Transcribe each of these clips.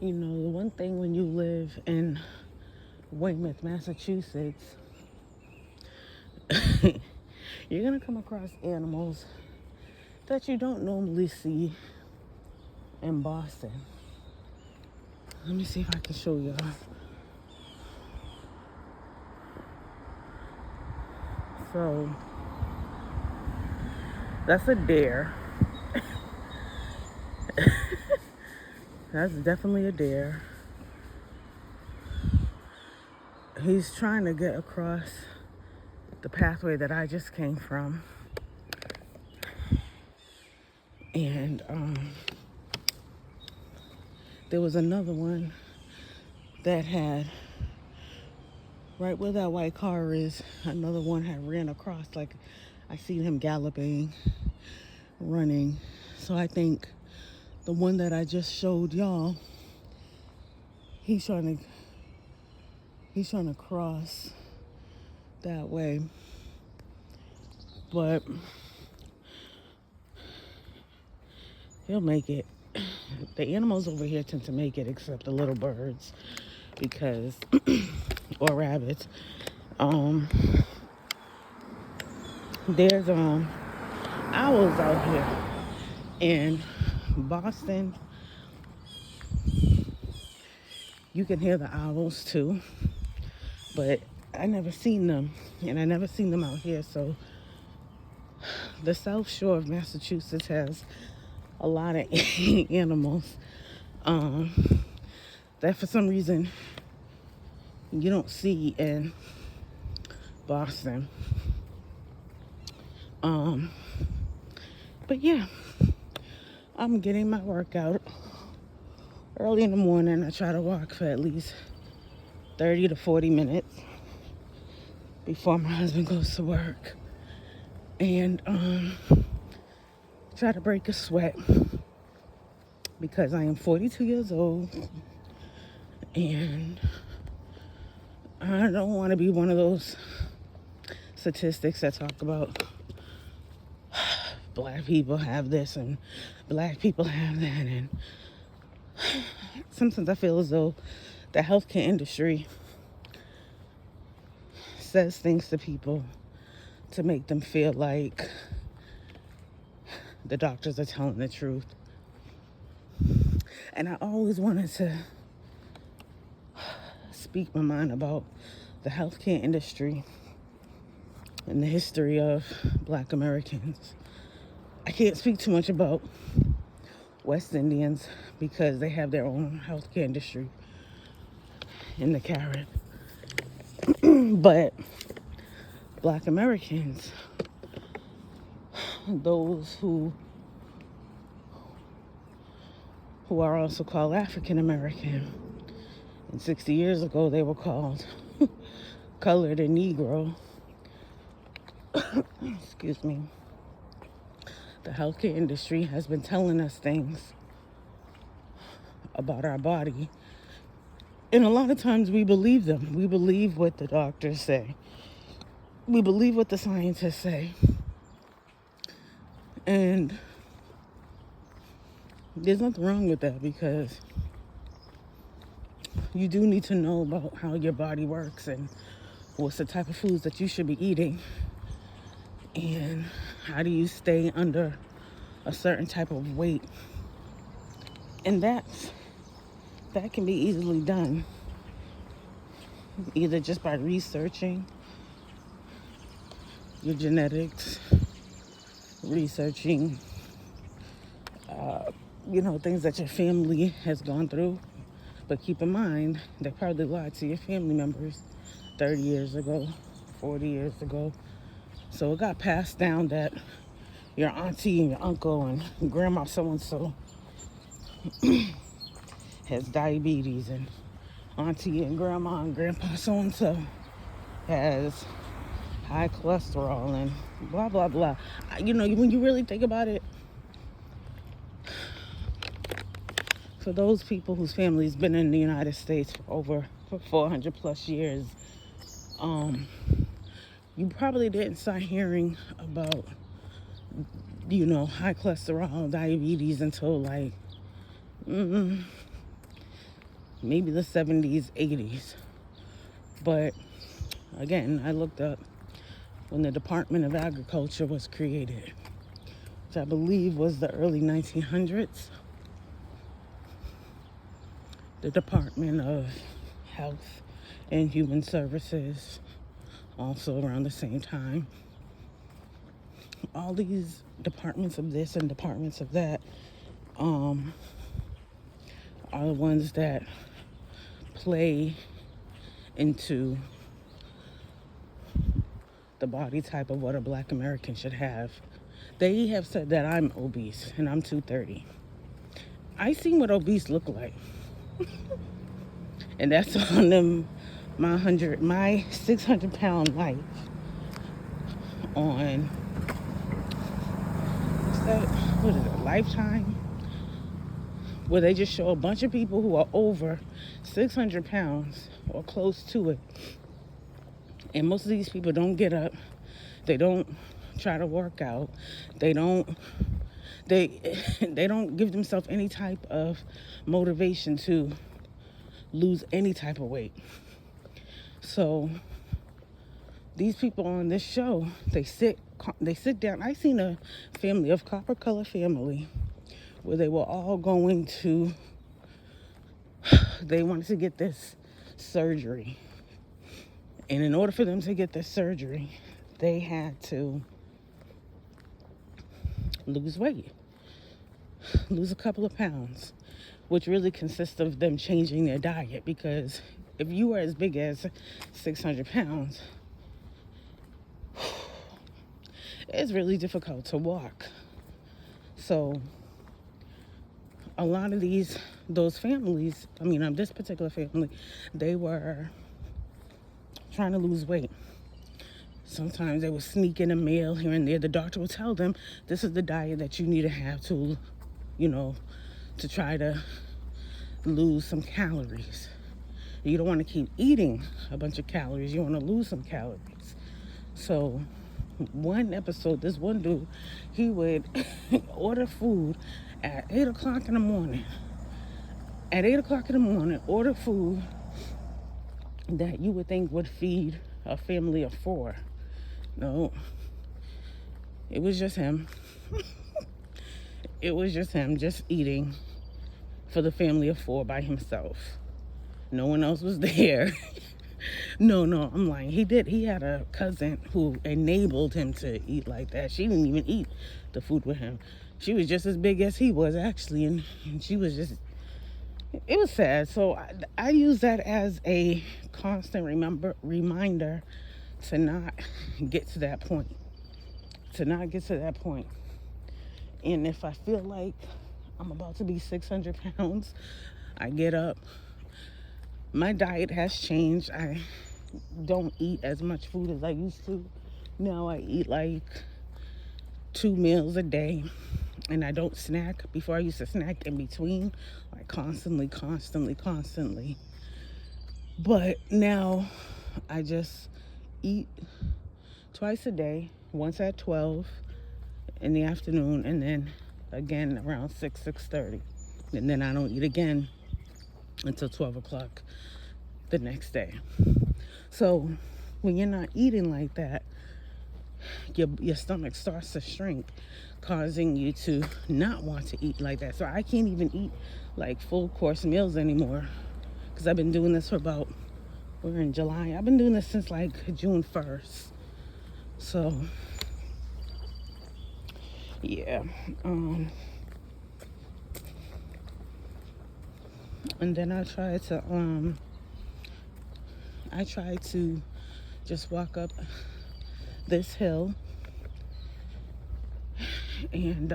You know, the one thing when you live in Weymouth, Massachusetts, you're going to come across animals that you don't normally see in Boston. Let me see if I can show y'all. So, that's a deer. That's definitely a deer. He's trying to get across the pathway that I just came from. And there was another one that had, right where that white car is, another one had ran across. Like, I seen him galloping, running. So I think the one that I just showed y'all, he's trying to cross that way. But he'll make it. The animals over here tend to make it, except the little birds, because or rabbits. There's owls out here in Boston. You can hear the owls too, but I never seen them, and I never seen them out here. So the South Shore of Massachusetts has a lot of animals that for some reason you don't see in Boston. But yeah, I'm getting my workout early in the morning. I try to walk for at least 30 to 40 minutes before my husband goes to work, and try to break a sweat because I am 42 years old and I don't want to be one of those statistics that talk about black people have this and black people have that. And sometimes I feel as though the healthcare industry says things to people to make them feel like the doctors are telling the truth. And I always wanted to speak my mind about the healthcare industry and the history of black Americans. I can't speak too much about West Indians because they have their own healthcare industry in the Caribbean. But black Americans, those who are also called African American, and 60 years ago they were called colored and Negro. Excuse me. The healthcare industry has been telling us things about our body, and a lot of times we believe them. We believe what the doctors say. We believe what the scientists say. And there's nothing wrong with that, because you do need to know about how your body works and what's the type of foods that you should be eating, and how do you stay under a certain type of weight. And that can be easily done either just by researching your genetics, researching things that your family has gone through. But keep in mind, they probably lied to your family members 30 years ago, 40 years ago. So it got passed down that your auntie and your uncle and grandma so-and-so has diabetes, and auntie and grandma and grandpa so-and-so has high cholesterol and blah, blah, blah. When you really think about it, for those people whose family's been in the United States for 400 plus years, you probably didn't start hearing about, high cholesterol, diabetes until like maybe the 70s, 80s. But again, I looked up when the Department of Agriculture was created, which I believe was the early 1900s. The Department of Health and Human Services, also around the same time. All these departments of this and departments of that are the ones that play into the body type of what a Black American should have. They have said that I'm obese and I'm 230. I seen what obese look like. And that's on them my 600-pound life on what is it, Lifetime, where they just show a bunch of people who are over 600 pounds or close to it. And most of these people don't get up. They don't try to work out. They don't give themselves any type of motivation to lose any type of weight. So these people on this show, they sit down. I seen a family of copper color family where they were all going to, they wanted to get this surgery. And in order for them to get this surgery, they had to lose weight, lose a couple of pounds, which really consists of them changing their diet. Because if you are as big as 600 pounds, it's really difficult to walk. So a lot of those families, this particular family, they were trying to lose weight. Sometimes they would sneak in a meal here and there. The doctor would tell them, this is the diet that you need to have to, to try to lose some calories. You don't want to keep eating a bunch of calories. You want to lose some calories. So one episode, this one dude, he would order food at 8 o'clock in the morning. At 8 o'clock in the morning, order food that you would think would feed a family of 4. No, it was just him. It was just him, just eating for the family of 4 by himself. No one else was there. No, I'm lying. He had a cousin who enabled him to eat like that. She didn't even eat the food with him. She was just as big as he was, actually, and she was just, it was sad. So I use that as a constant reminder to not get to that point. And if I feel like I'm about to be 600 pounds, I get up. My diet has changed. I don't eat as much food as I used to. Now I eat like 2 meals a day. And I don't snack. Before, I used to snack in between, like constantly. But now I just eat twice a day, once at 12 in the afternoon, and then again around 6:30. And then I don't eat again until 12 o'clock the next day. So when you're not eating like that, your stomach starts to shrink, causing you to not want to eat like that. So I can't even eat like full course meals anymore, because I've been doing this for we're in July. I've been doing this since like June 1st. So yeah. And then I try to just walk up this hill and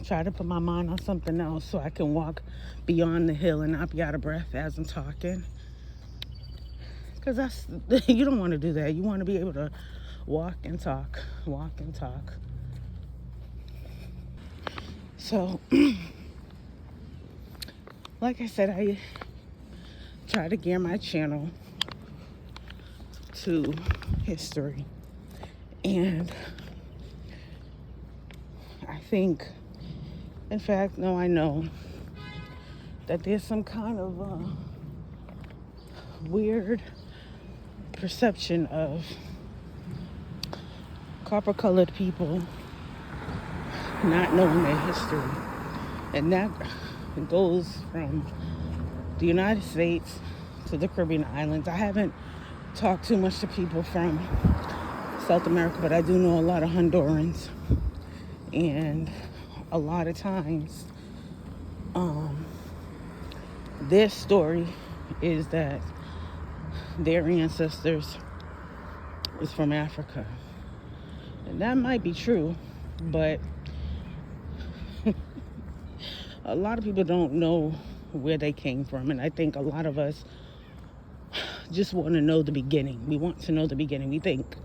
try to put my mind on something else so I can walk beyond the hill and not be out of breath as I'm talking. Because you don't want to do that. You want to be able to walk and talk. So, like I said, I try to gear my channel to history. And I think, in fact, no, I know that there's some kind of weird perception of copper-colored people not knowing their history. And that goes from the United States to the Caribbean islands. I haven't talked too much to people from South America, but I do know a lot of Hondurans. And a lot of times, their story is that their ancestors is from Africa. And that might be true, but a lot of people don't know where they came from. And I think a lot of us just want to know the beginning. We want to know the beginning. We think,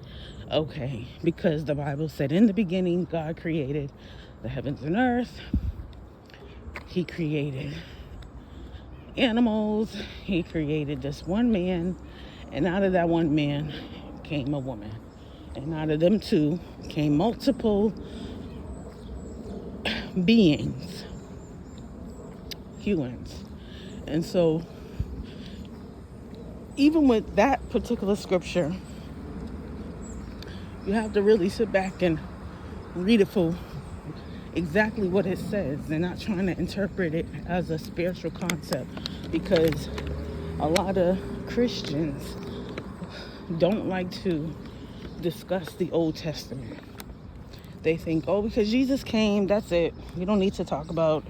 okay, because the Bible said in the beginning, God created the heavens and earth. He created animals. He created this one man. And out of that one man came a woman. And out of them two came multiple beings, humans. And so, even with that particular scripture, you have to really sit back and read it for exactly what it says and not trying to interpret it as a spiritual concept, because a lot of Christians don't like to discuss the Old Testament. They think, oh, because Jesus came, that's it. We don't need to talk about,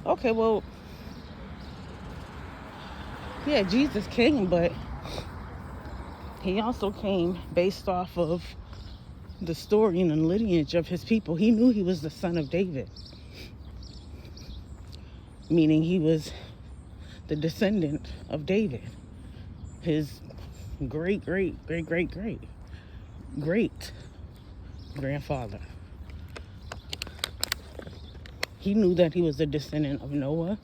okay, well, yeah, Jesus came, but he also came based off of the story and the lineage of his people. He knew he was the son of David, meaning he was the descendant of David, his great grandfather. He knew that he was a descendant of Noah.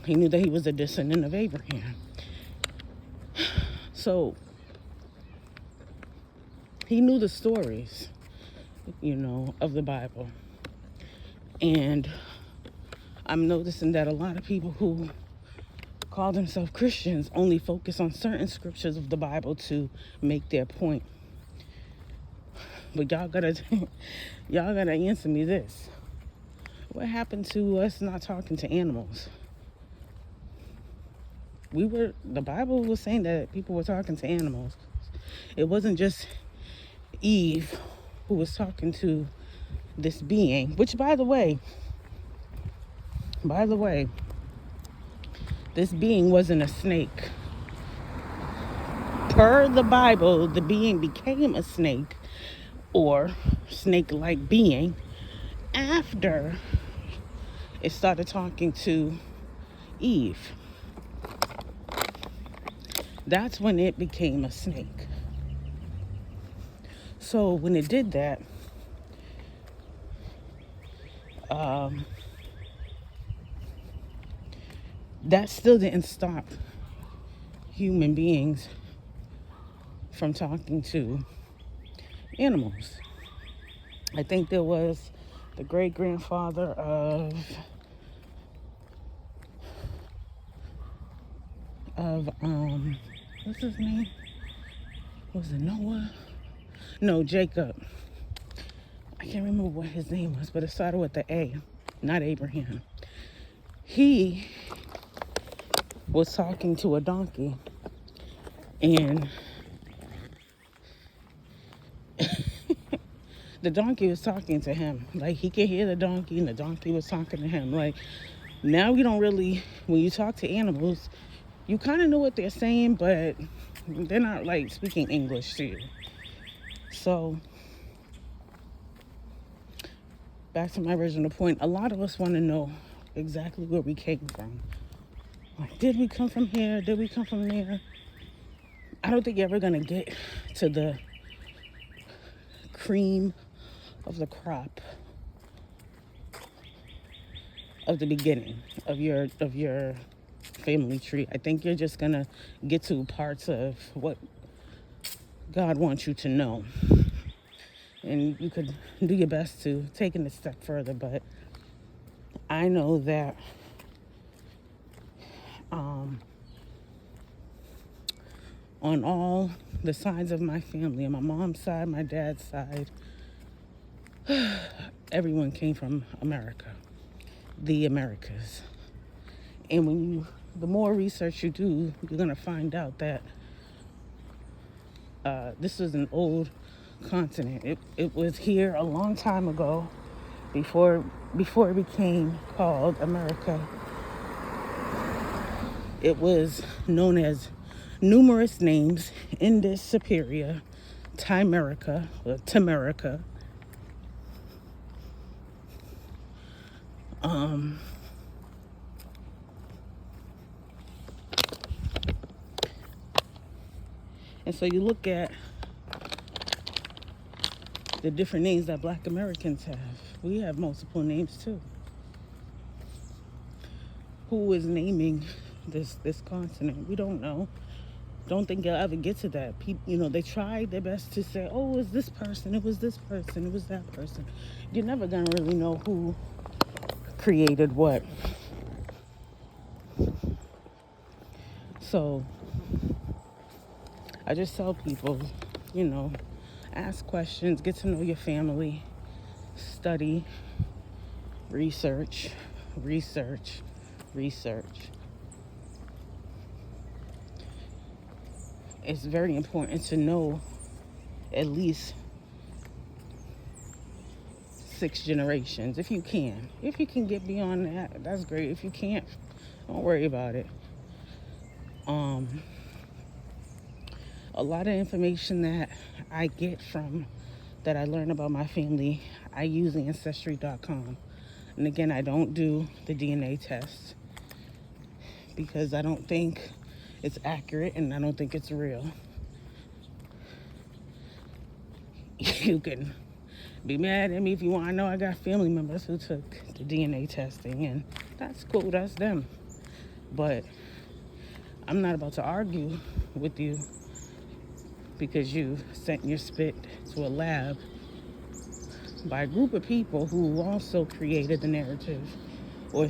He knew that he was a descendant of Abraham. So he knew the stories, of the Bible. And I'm noticing that a lot of people who call themselves Christians only focus on certain scriptures of the Bible to make their point. But y'all gotta answer me this. What happened to us not talking to animals? The Bible was saying that people were talking to animals. It wasn't just Eve who was talking to this being, which by the way, this being wasn't a snake. Per the Bible, the being became a snake or snake-like being after it started talking to Eve. That's when it became a snake. So when it did that, that still didn't stop human beings from talking to animals. I think there was the great-grandfather of what's his name? Was it Noah? No, Jacob. I can't remember what his name was, but it started with the A, not Abraham. He was talking to a donkey, and the donkey was talking to him. Like, he could hear the donkey, and the donkey was talking to him. Like, now we don't really, when you talk to animals, you kind of know what they're saying, but they're not, like, speaking English to you. So, back to my original point, a lot of us want to know exactly where we came from. Like, did we come from here? Did we come from there? I don't think you're ever going to get to the cream of the crop of the beginning of your family tree. I think you're just going to get to parts of what God wants you to know. And you could do your best to take it a step further, but I know that Um, on all the sides of my family, on my mom's side, my dad's side, everyone came from America, the Americas. And the more research you do, you're gonna find out that this was an old continent. It was here a long time ago, before it became called America. It was known as numerous names: Indus Superior, Timerica, or Tamerica. And so you look at the different names that Black Americans have. We have multiple names too. Who is naming this continent? We don't know. Don't think you'll ever get to that. People, they try their best to say, oh, it was this person, it was this person, it was that person. You're never gonna really know who created what. So I just tell people, ask questions, get to know your family, study, research. It's very important to know at least 6 generations, if you can. If you can get beyond that, that's great. If you can't, don't worry about it. A lot of information that I get that I learn about my family, I use Ancestry.com. And again, I don't do the DNA test because I don't think it's accurate and I don't think it's real. You can be mad at me if you want. I know I got family members who took the DNA testing, and that's cool, that's them. But I'm not about to argue with you because you sent your spit to a lab by a group of people who also created the narrative or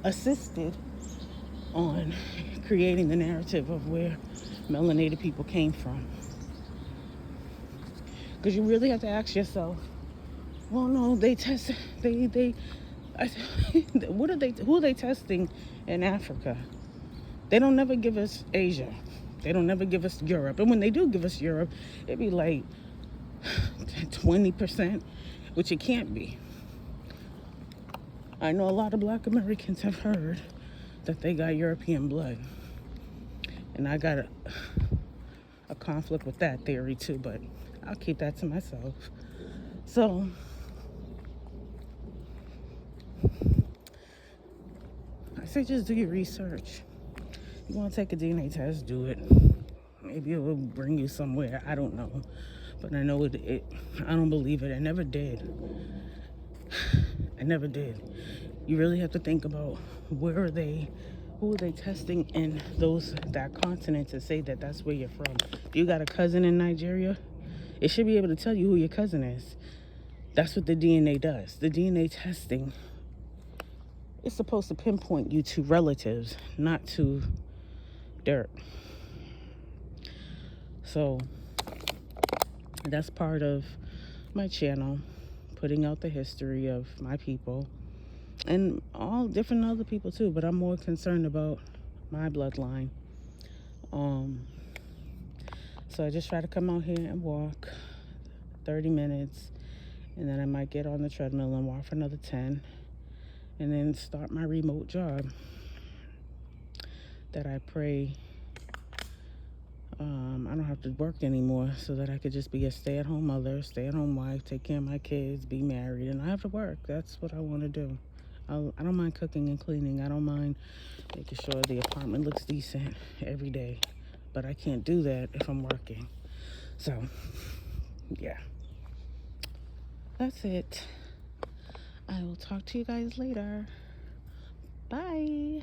assisted on creating the narrative of where melanated people came from. Because you really have to ask yourself, well, no, who are they testing in Africa? They don't never give us Asia. They don't never give us Europe. And when they do give us Europe, it'd be like 20%, which it can't be. I know a lot of Black Americans have heard that they got European blood. And I got a conflict with that theory too, but I'll keep that to myself. So, I say just do your research. You want to take a DNA test, do it. Maybe it will bring you somewhere. I don't know. But I know it I don't believe it. I never did. You really have to think about who are they testing in that continent to say that that's where you're from. You got a cousin in Nigeria? It should be able to tell you who your cousin is. That's what the DNA does. The DNA testing is supposed to pinpoint you to relatives, not to dirt. So that's part of my channel, putting out the history of my people and all different other people too, but I'm more concerned about my bloodline. So I just try to come out here and walk 30 minutes, and then I might get on the treadmill and walk for another 10, and then start my remote job that I pray I don't have to work anymore, so that I could just be a stay-at-home mother, stay-at-home wife, take care of my kids, be married, and I have to work. That's what I want to do. I don't mind cooking and cleaning. I don't mind making sure the apartment looks decent every day, but I can't do that if I'm working. So, yeah. That's it. I will talk to you guys later. Bye.